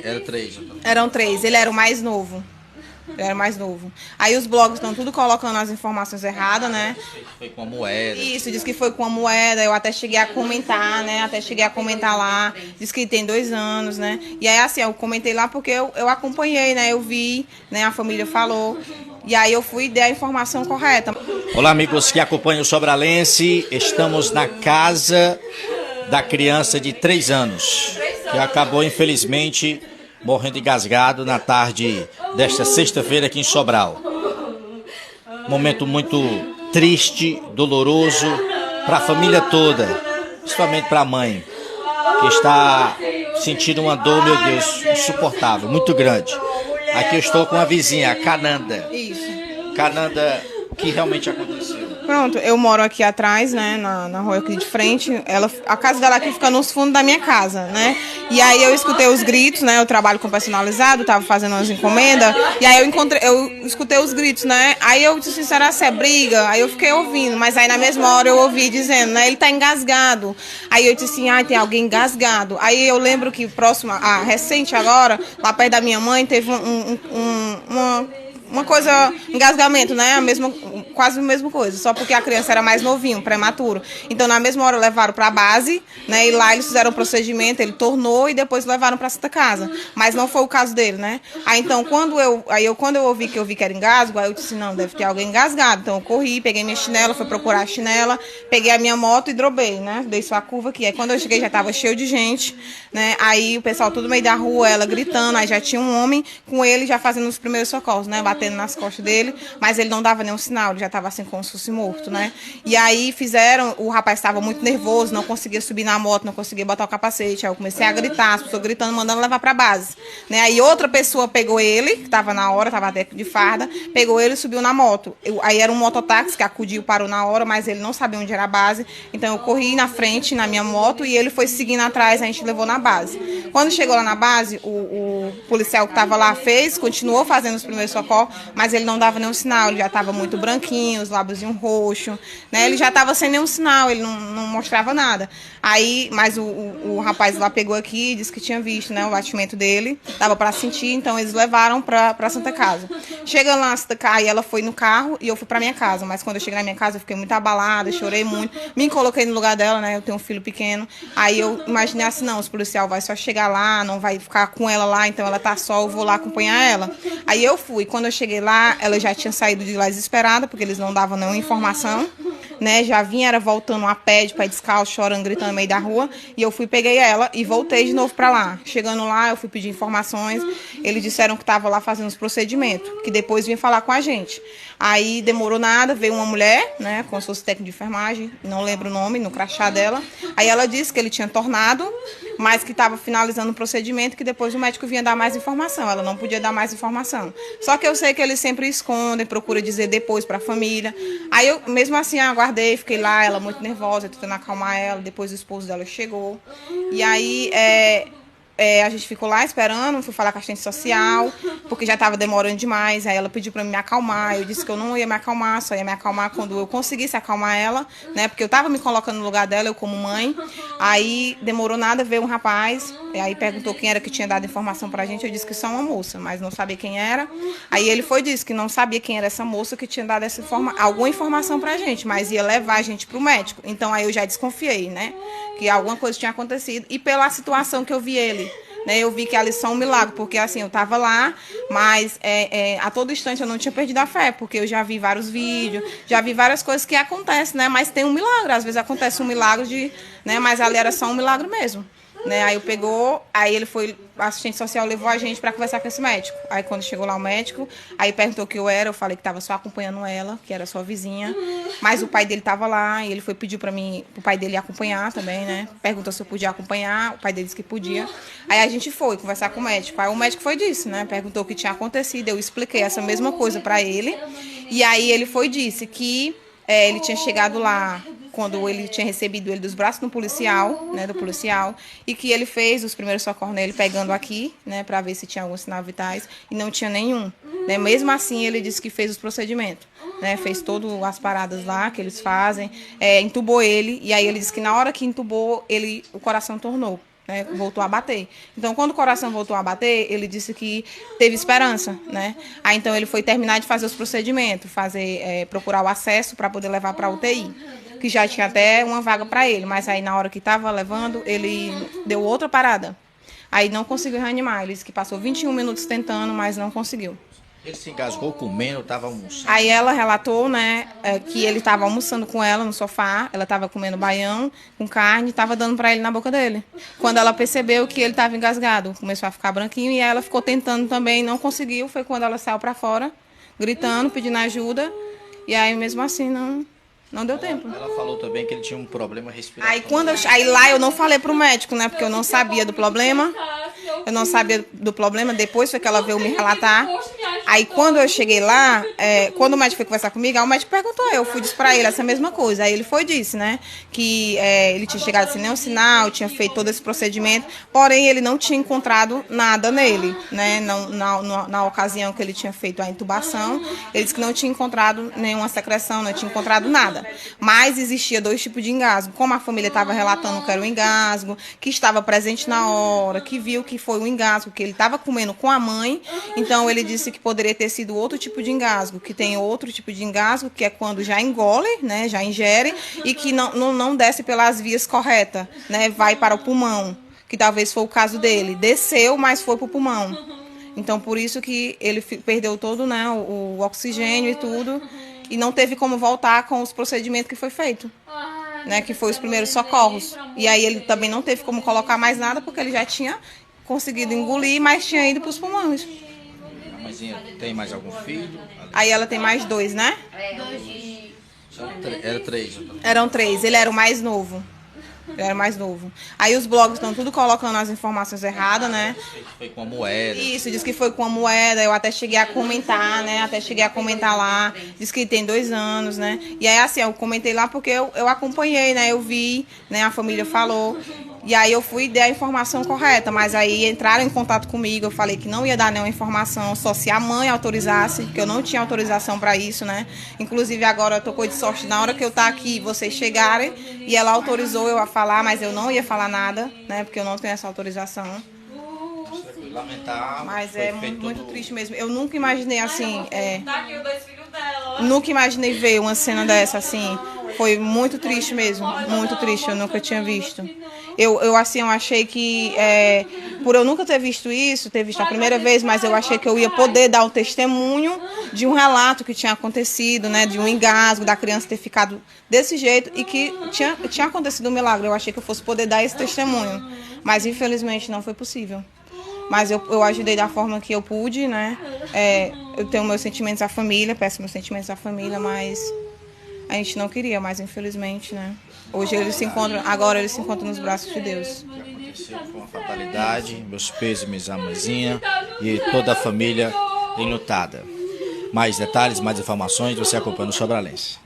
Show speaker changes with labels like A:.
A: Era três. Então.
B: Eram três, ele era o mais novo. Aí os blogs estão tudo colocando as informações erradas, né?
A: Foi com a moeda.
B: Isso, diz que foi com a moeda, eu até cheguei a comentar, né? Lá, diz que tem 2 anos, né? E aí, assim, eu comentei lá porque eu acompanhei, né? Eu vi, né? A família falou. E aí eu fui e dei a informação correta.
A: Olá, amigos que acompanham o Sobralense. Estamos na casa da criança de 3 anos, que acabou, infelizmente, morrendo engasgado na tarde desta sexta-feira aqui em Sobral. Momento muito triste, doloroso para a família toda, principalmente para a mãe, que está sentindo uma dor, meu Deus, insuportável, muito grande. Aqui eu estou com a vizinha, a Cananda.
B: Isso.
A: Cananda, o que realmente aconteceu?
B: Pronto, eu moro aqui atrás, né, na rua aqui de frente. A casa dela aqui fica nos fundos da minha casa, né? E aí eu escutei os gritos, né? Eu trabalho com personalizado, tava fazendo umas encomendas. E aí eu escutei os gritos, né? Aí eu disse, será que é briga? Aí eu fiquei ouvindo, mas aí na mesma hora eu ouvi dizendo, né? Ele tá engasgado. Aí eu disse assim, tem alguém engasgado. Aí eu lembro que recente agora, lá perto da minha mãe, teve uma coisa, engasgamento, né? Quase a mesma coisa, só porque a criança era mais novinho, prematuro. Então, na mesma hora, levaram para a base, né? E lá eles fizeram o procedimento, ele tornou e depois levaram para a Santa Casa. Mas não foi o caso dele, né? Aí, então, quando eu ouvi que era engasgo, aí eu disse, não, deve ter alguém engasgado. Então, eu corri, peguei minha chinela, fui procurar a chinela, peguei a minha moto e drobei, né? Dei só a curva aqui. Aí, quando eu cheguei, já estava cheio de gente, né? Aí, o pessoal todo no meio da rua, ela gritando, aí já tinha um homem com ele já fazendo os primeiros socorros, né? Batendo nas costas dele, mas ele não dava nenhum sinal, ele já estava assim como se fosse morto, né? E aí o rapaz estava muito nervoso, não conseguia subir na moto, não conseguia botar o capacete, aí eu comecei a gritar, as pessoas gritando, mandando levar para a base, né? Aí outra pessoa pegou ele, que estava na hora, estava até de farda, pegou ele e subiu na moto. Aí era um mototáxi que acudiu, parou na hora, mas ele não sabia onde era a base, então eu corri na frente, na minha moto, e ele foi seguindo atrás, a gente levou na base. Quando chegou lá na base, o policial que estava lá continuou fazendo os primeiros socorros, mas ele não dava nenhum sinal, ele já estava muito branquinho, os lábios roxos, né? Ele já estava sem nenhum sinal, ele não mostrava nada. Aí, mas o rapaz lá pegou aqui e disse que tinha visto, né, o batimento dele, dava para sentir, então eles levaram para a Santa Casa. Chegando lá na Santa Casa, aí ela foi no carro e eu fui para minha casa, mas quando eu cheguei na minha casa eu fiquei muito abalada, chorei muito, me coloquei no lugar dela, né? Eu tenho um filho pequeno, aí eu imaginei assim, não, os policiais vai só chegar lá, não vai ficar com ela lá, então ela tá só, eu vou lá acompanhar ela. Aí eu fui, quando eu cheguei lá, ela já tinha saído de lá desesperada, porque eles não davam nenhuma informação, né? Já era voltando a pé, de pé descalço, chorando, gritando no meio da rua, e eu peguei ela e voltei de novo para lá. Chegando lá, eu fui pedir informações, eles disseram que estava lá fazendo os procedimentos, que depois vinha falar com a gente. Aí demorou nada, veio uma mulher, né, como se fosse técnico de enfermagem, não lembro o nome, no crachá dela. Aí ela disse que ele tinha tornado, mas que estava finalizando o procedimento, que depois o médico vinha dar mais informação. Ela não podia dar mais informação. Só que eu sei que eles sempre escondem, procuram dizer depois para a família. Aí eu, mesmo assim, aguardei, fiquei lá, ela muito nervosa, tentando acalmar ela. Depois o esposo dela chegou. E aí a gente ficou lá esperando, fui falar com a assistente social, porque já estava demorando demais. Aí ela pediu para me acalmar, eu disse que eu não ia me acalmar, só ia me acalmar quando eu conseguisse acalmar ela, né? Porque eu estava me colocando no lugar dela, eu como mãe. Aí demorou nada, veio um rapaz, e aí perguntou quem era que tinha dado informação para a gente. Eu disse que só uma moça, mas não sabia quem era. Aí ele disse que não sabia quem era essa moça que tinha dado alguma informação para a gente, mas ia levar a gente para o médico. Então aí eu já desconfiei, né? Que alguma coisa tinha acontecido, e pela situação que eu vi ele, né, eu vi que a lição é um milagre, porque assim, eu estava lá, mas a todo instante eu não tinha perdido a fé, porque eu já vi vários vídeos, já vi várias coisas que acontecem, né, mas tem um milagre, às vezes acontece um milagre né, mas ali era só um milagre mesmo. Né, aí ele foi, a assistente social levou a gente para conversar com esse médico. Aí quando chegou lá o médico, aí perguntou o que eu era, eu falei que estava só acompanhando ela, que era sua vizinha, mas o pai dele estava lá, e ele pediu para mim, o pai dele acompanhar também, né, perguntou se eu podia acompanhar, o pai dele disse que podia. Aí a gente foi conversar com o médico, aí o médico disse, né, perguntou o que tinha acontecido, eu expliquei essa mesma coisa para ele, e aí ele disse que ele tinha chegado lá quando ele tinha recebido ele dos braços do policial, e que ele fez os primeiros socorros nele, pegando aqui, né, para ver se tinha alguns sinais vitais, e não tinha nenhum. Né? Mesmo assim, ele disse que fez os procedimentos, né, fez todas as paradas lá que eles fazem, entubou ele, e aí ele disse que na hora que entubou, o coração tornou. né, voltou a bater. Então, quando o coração voltou a bater, ele disse que teve esperança, né? Aí, então, ele foi terminar de fazer os procedimentos, procurar o acesso para poder levar para a UTI, que já tinha até uma vaga para ele, mas aí, na hora que estava levando, ele deu outra parada. Aí, não conseguiu reanimar. Ele disse que passou 21 minutos tentando, mas não conseguiu.
A: Ele se engasgou comendo, estava almoçando.
B: Aí ela relatou, né, que ele estava almoçando com ela no sofá, ela estava comendo baião com carne, estava dando para ele na boca dele. Quando ela percebeu que ele estava engasgado, começou a ficar branquinho e ela ficou tentando também, não conseguiu. Foi quando ela saiu para fora, gritando, pedindo ajuda. E aí mesmo assim não deu tempo.
A: Ela falou também que ele tinha um problema respiratório.
B: Aí lá eu não falei pro médico, né, porque eu não sabia do problema. Eu não sabia do problema, depois foi que ela veio me relatar. Aí quando eu cheguei lá, quando o médico foi conversar comigo, aí o médico perguntou, eu fui dizer pra ele essa mesma coisa. Aí ele foi e disse, né, que ele tinha chegado sem nenhum sinal, tinha feito todo esse procedimento, porém ele não tinha encontrado nada nele, né, na ocasião que ele tinha feito a intubação, ele disse que não tinha encontrado nenhuma secreção, não tinha encontrado nada. Mas existia 2 tipos de engasgo, como a família estava relatando que era um engasgo, que estava presente na hora, que viu que foi um engasgo, que ele estava comendo com a mãe, então ele disse que poderia ter sido outro tipo de engasgo, que tem outro tipo de engasgo, que é quando já engole, né, já ingere, e que não desce pelas vias corretas, né, vai para o pulmão, que talvez foi o caso dele. Desceu, mas foi para o pulmão. Então, por isso que ele perdeu todo, né, o oxigênio e tudo, e não teve como voltar com os procedimentos que foi feito, né, que foi os primeiros socorros. E aí ele também não teve como colocar mais nada, porque ele já tinha conseguido engolir, mas tinha ido para os pulmões.
A: A mãezinha tem mais algum filho?
B: Aí ela tem mais 2, né?
A: Era 3.
B: Eram 3, ele era o mais novo. Aí os blogs estão tudo colocando as informações erradas, né?
A: Foi com a moeda.
B: Isso, diz que foi com a moeda, eu até cheguei a comentar, né? Lá, diz que tem 2 anos, né? E aí, assim, eu comentei lá porque eu acompanhei, né? Eu vi, né? A família falou. E aí eu fui e dei a informação correta, mas aí entraram em contato comigo, eu falei que não ia dar nenhuma informação, só se a mãe autorizasse, que eu não tinha autorização para isso, né? Inclusive agora eu tô com de sorte, na hora que eu tá aqui, vocês chegarem, e ela autorizou eu a falar, mas eu não ia falar nada, né? Porque eu não tenho essa autorização.
A: Lamentável.
B: Mas é muito triste mesmo. Eu nunca imaginei assim, nunca imaginei ver uma cena dessa assim. Foi muito triste mesmo, muito triste, eu nunca tinha visto. Eu achei que, por eu nunca ter visto isso, ter visto a primeira vez, mas eu achei que eu ia poder dar o testemunho de um relato que tinha acontecido, né, de um engasgo, da criança ter ficado desse jeito e que tinha acontecido um milagre. Eu achei que eu fosse poder dar esse testemunho, mas infelizmente não foi possível. Mas eu ajudei da forma que eu pude, né, eu tenho meus sentimentos à família, peço meus sentimentos à família, mas a gente não queria, mas infelizmente, né. Hoje agora ele se encontra nos braços de Deus.
A: Aconteceu, foi uma fatalidade. Meus pêsames à mãezinha e toda a família enlutada. Mais detalhes, mais informações, você acompanha no Sobralense.